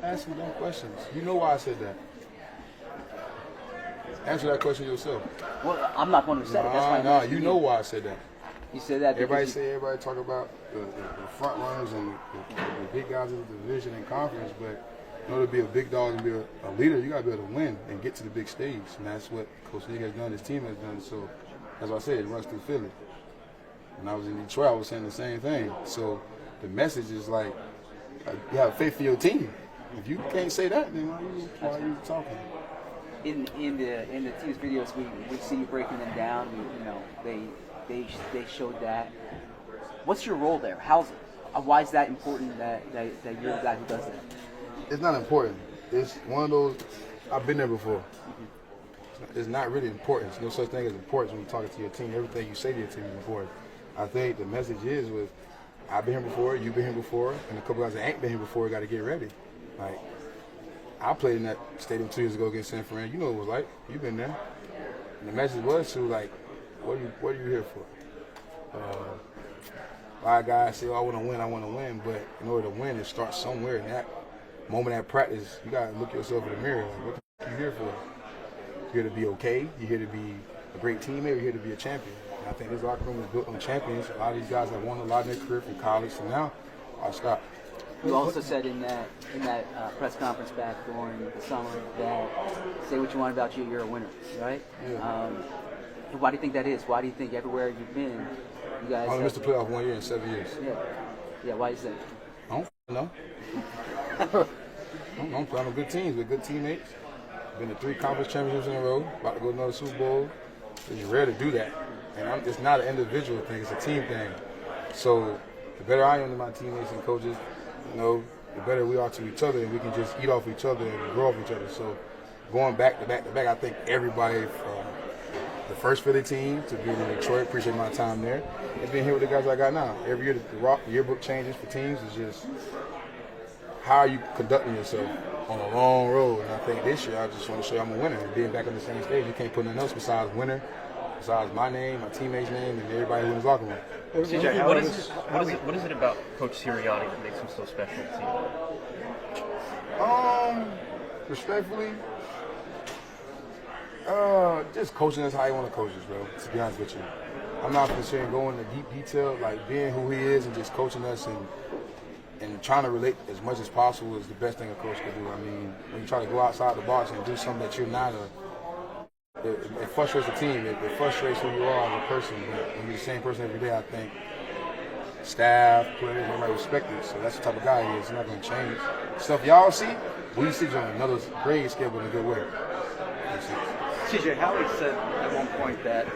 asking dumb questions. You know why I said that. Answer that question yourself. Well, I'm not one who said it. That's why I'm asking you know why I said that. You said that because everybody talk about the front runners and the big guys in the division and conference, but in order to be a big dog and be a leader, you got to be able to win and get to the big stage. And that's what Coach Nick has done, his team has done. So, as I said, it runs through Philly. When I was in Detroit, I was saying the same thing. So, the message is like, you have faith in your team. If you can't say that, then why are you talking? in the team's videos, we see you breaking them down. They showed that. What's your role there? Why is that important that you're the guy who does that? It's not important. It's one of those. I've been there before. It's not really important. There's no such thing as importance when you're talking to your team. Everything you say to your team is important. I think the message is with, I've been here before, you've been here before, and a couple guys that ain't been here before got to get ready. Like, I played in that stadium 2 years ago against San Fran. You know what it was like. You've been there. And the message was to, like, what are you here for? A lot of guys say, oh, I want to win. But in order to win, it starts somewhere. In that moment at practice, you got to look yourself in the mirror. Like, what are you here for? You're here to be okay. You're here to be a great teammate. You're here to be a champion. And I think this locker room is built on champions. A lot of these guys have won a lot in their career from college to now. I'll stop. You also said in that press conference back during the summer that say what you want about you, you're a winner, right? Yeah. Why do you think that is? Why do you think everywhere you've been, you guys? I only missed the playoff 1 year in 7 years. Yeah. Why is that? I don't know. I'm playing on good teams with good teammates. Been to 3 conference championships in a row. About to go to another Super Bowl. It's rare to do that. And it's not an individual thing. It's a team thing. So the better I am to my teammates and coaches, the better we are to each other, and we can just eat off each other and grow off each other. So going back to back, I think everybody from the first Philly team to being in Detroit, appreciate my time there, and being here with the guys I got now. Every year the yearbook changes for teams. It's just how are you conducting yourself on a long road. And I think this year I just want to show you I'm a winner. And being back on the same stage, you can't put nothing else besides winner, besides my name, my teammates' name, and everybody who's in the locker room. CJ, what is it about Coach Serriani that makes him so special to you? Respectfully, just coaching us how he want to coach us, bro. To be honest with you, I'm not concerned going into deep detail, like being who he is and just coaching us and trying to relate as much as possible is the best thing a coach can do. I mean, when you try to go outside the box and do something that you're not it frustrates the team. It frustrates who you are as a person. But when you're the same person every day, I think staff, players, everybody respect it. So that's the type of guy he is. He's not going to change. Stuff y'all see, we see on another grade scale, but in a good way. CJ, Howie said at one point that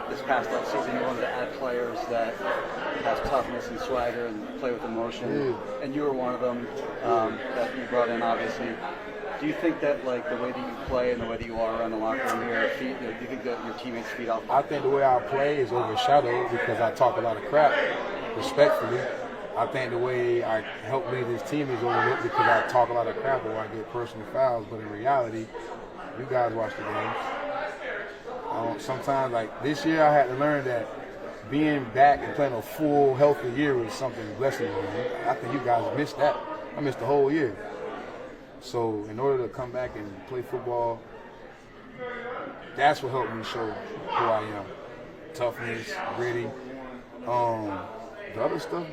this past offseason he wanted to add players that have toughness and swagger and play with emotion, and you were one of them that you brought in, obviously. Do you think that, like, the way that you play and the way that you are around the locker room here, do you think that your teammates feed off? I think the way I play is overshadowed because I talk a lot of crap, respectfully. I think the way I help lead this team is overlooked because I talk a lot of crap or I get personal fouls, but in reality, you guys watch the games. Sometimes, like this year, I had to learn that being back and playing a full, healthy year was something blessing. I think you guys missed that. I missed the whole year. So in order to come back and play football, that's what helped me show who I am. Toughness, gritty. The other stuff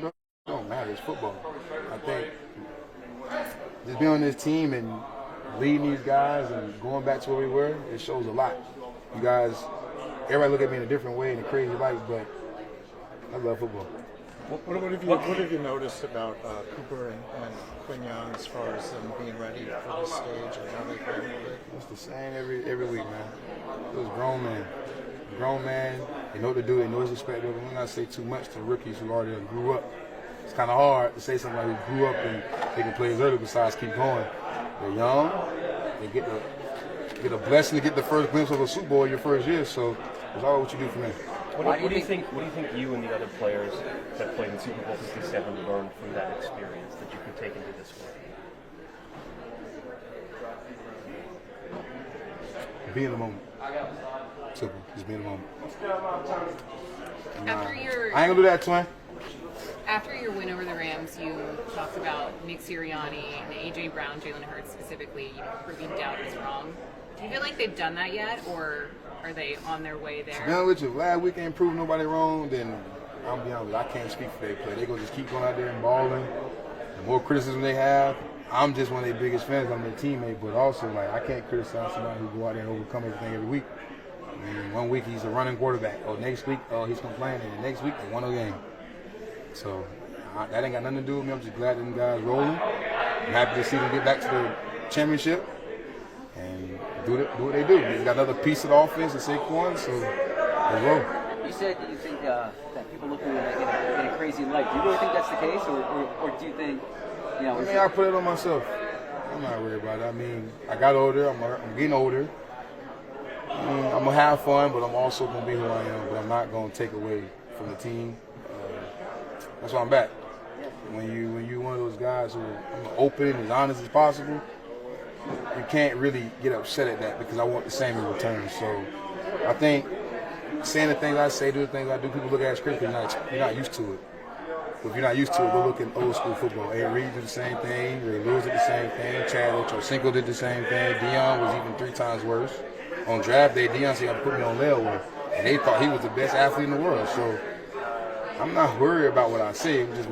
don't matter. It's football. I think just being on this team and leading these guys and going back to where we were, it shows a lot. You guys, everybody look at me in a different way in a crazy light, but I love football. What have you noticed about Cooper and Quignon as far as them being ready for this stage and how they play? It's the same every week, man. It was grown man. They know what to do. They know what's expected. I'm not say too much to rookies who already grew up. It's kind of hard to say somebody who grew up and they can play as early besides keep going. They're young. They get a blessing to get the first glimpse of a Super Bowl your first year. So it's all what you do for me. What do you think you and the other players that played in Super Bowl 57 learned from that experience that you can take into this one? Be in the moment. Simple. Just be in the moment. I ain't gonna do that, twin. After your win over the Rams, you talked about Nick Sirianni and A.J. Brown, Jalen Hurts specifically, proving doubters wrong. Do you feel like they've done that yet, or are they on their way there? To be honest with you, if last week ain't proved nobody wrong, then I'll be honest with you, I can't speak for their play. They gonna just keep going out there and balling. The more criticism they have, I'm just one of their biggest fans. I'm their teammate, but also like I can't criticize somebody who go out there and overcome everything every week. I mean, one week he's a running quarterback. Oh, next week, he's complaining. And the next week they won a game. So that ain't got nothing to do with me. I'm just glad them guys rolling. I'm happy to see them get back to the championship and do what they do. They got another piece of the offense in Saquon, so let's roll. You said that you think that people look at it in a crazy light. Do you really think that's the case, or do you think, you know? I mean, I put it on myself. I'm not worried about it. I mean, I got older. I'm getting older. I mean, I'm gonna have fun, but I'm also gonna be who I am. But I'm not gonna take away from the team. That's why I'm back. When you one of those guys who are open and as honest as possible, you can't really get upset at that because I want the same in return. So I think saying the things I say, do the things I do, people look at it as critical. You're not used to it. But if you're not used to it, go look at old school football. Ed Reed did the same thing. Ray Lewis did the same thing. Chad Ochocinco did the same thing. Deion was even 3 times worse. On draft day, Deion said he had to put me on layaway, and they thought he was the best athlete in the world. So I'm not worried about what I say. Just